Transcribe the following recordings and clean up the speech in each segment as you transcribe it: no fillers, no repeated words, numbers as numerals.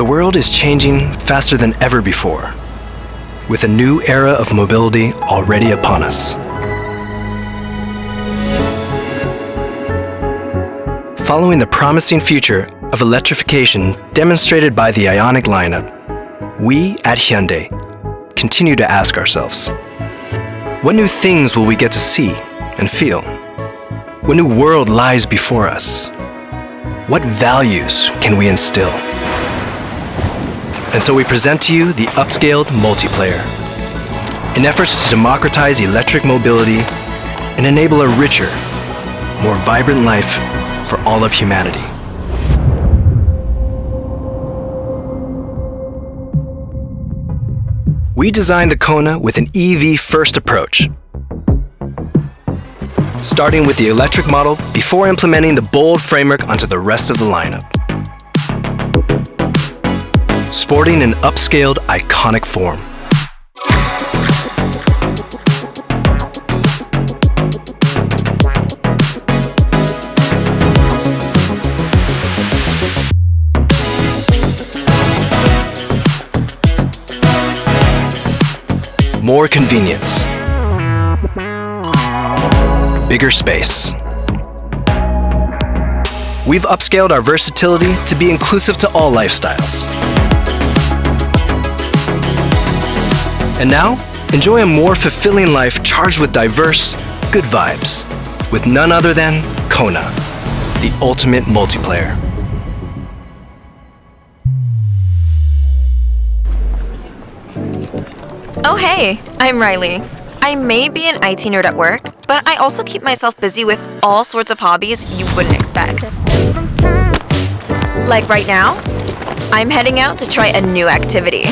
The world is changing faster than ever before, with a new era of mobility already upon us. Following the promising future of electrification demonstrated by the Ioniq lineup, we at Hyundai continue to ask ourselves, what new things will we get to see and feel? What new world lies before us? What values can we instill? And so we present to you the Upscaled Multiplayer, in efforts to democratize electric mobility and enable a richer, more vibrant life for all of humanity. We designed the KONA with an EV-first approach, starting with the electric model before implementing the bold framework onto the rest of the lineup. Sporting an upscaled, iconic form. More convenience. Bigger space. We've upscaled our versatility to be inclusive to all lifestyles. And now, enjoy a more fulfilling life charged with diverse, good vibes, with none other than KONA, the ultimate multiplayer. Oh hey, I'm Riley. I may be an IT nerd at work, but I also keep myself busy with all sorts of hobbies you wouldn't expect. Like right now, I'm heading out to try a new activity.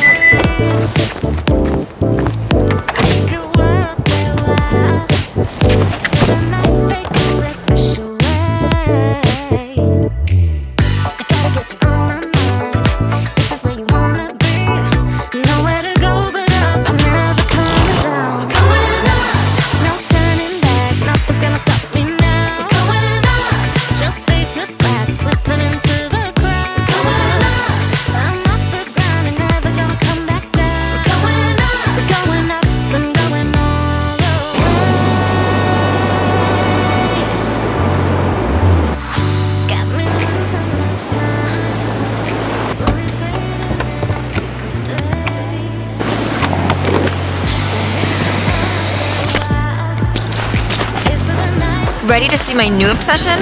Ready to see my new obsession?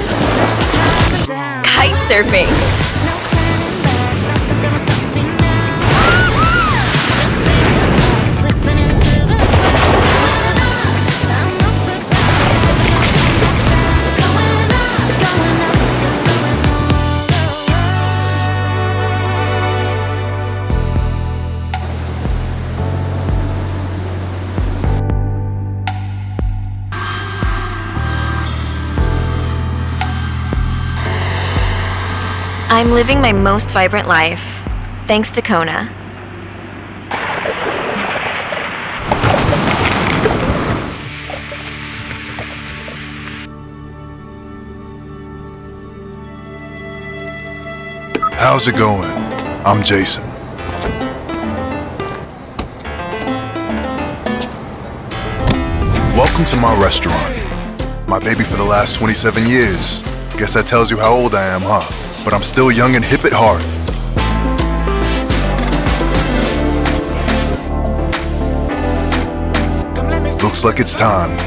Kite surfing. I'm living my most vibrant life, thanks to KONA. How's it going? I'm Jason. Welcome to my restaurant. My baby for the last 27 years. Guess that tells you how old I am, huh? But I'm still young and hip at heart. Looks like it's time.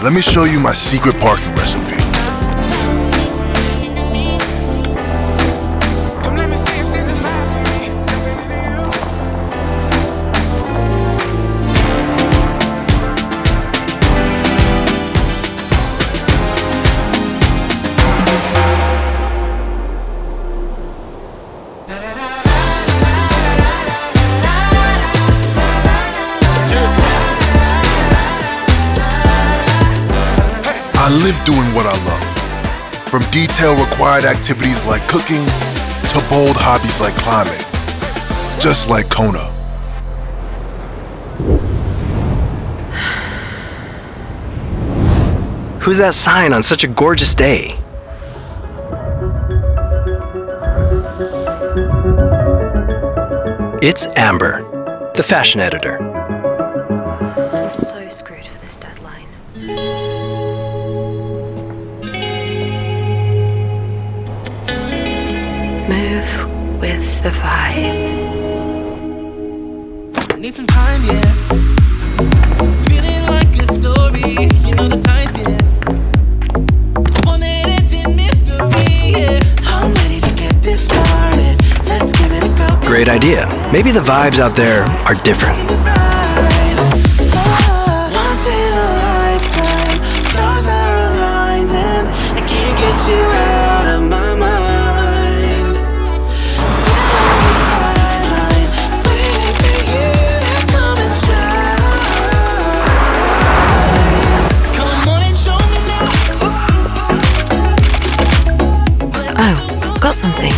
Let me show you my secret parking recipe. live doing what I love. From detail-required activities like cooking to bold hobbies like climbing. Just like KONA. Who's that sign on such a gorgeous day? It's Amber, the fashion editor. I'm so screwed for this deadline. Move with the vibe. Need some time, yeah. It's feeling like a story, you know the type, yeah. One that ends in mystery, yeah. I'm ready to get this started. Let's give it a go. Great idea. Maybe the vibes out there are different. Once in a lifetime, stars are aligned and I can't get you out of my mind. Still on the sideline, waiting for you to come and shine. Come on and show me now. Oh, got something.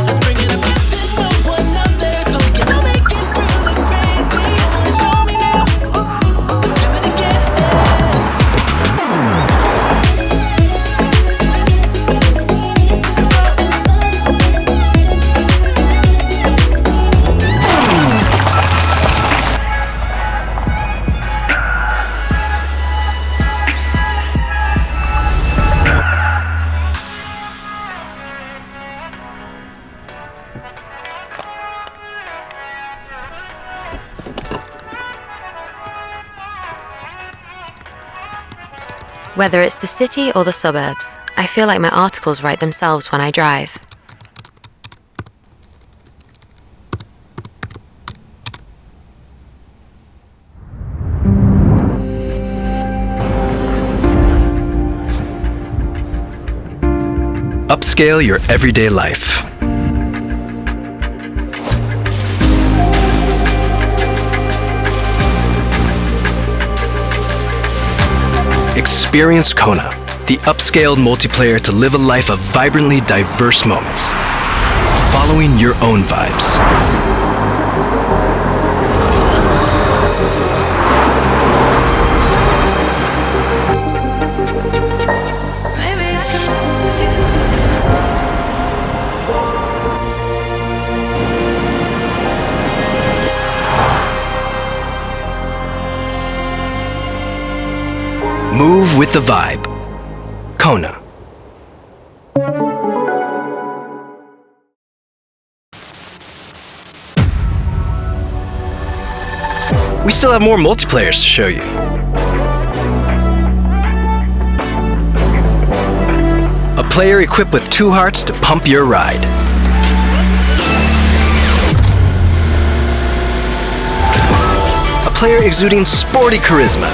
Let's bring it up to no one up there, so we can all make it through the crazy. Come on and show me now. Let's do it again. Whether it's the city or the suburbs, I feel like my articles write themselves when I drive. Upscale your everyday life. Experience KONA, the upscaled multiplayer to live a life of vibrantly diverse moments, following your own vibes. Maybe I can lose you. Move with the vibe. KONA. We still have more multiplayers to show you. A player equipped with 2 hearts to pump your ride. A player exuding sporty charisma.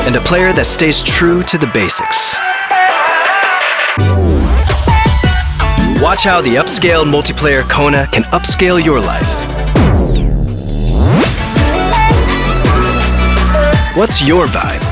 And a player that stays true to the basics. Watch how the upscaled multiplayer KONA can upscale your life. What's your vibe?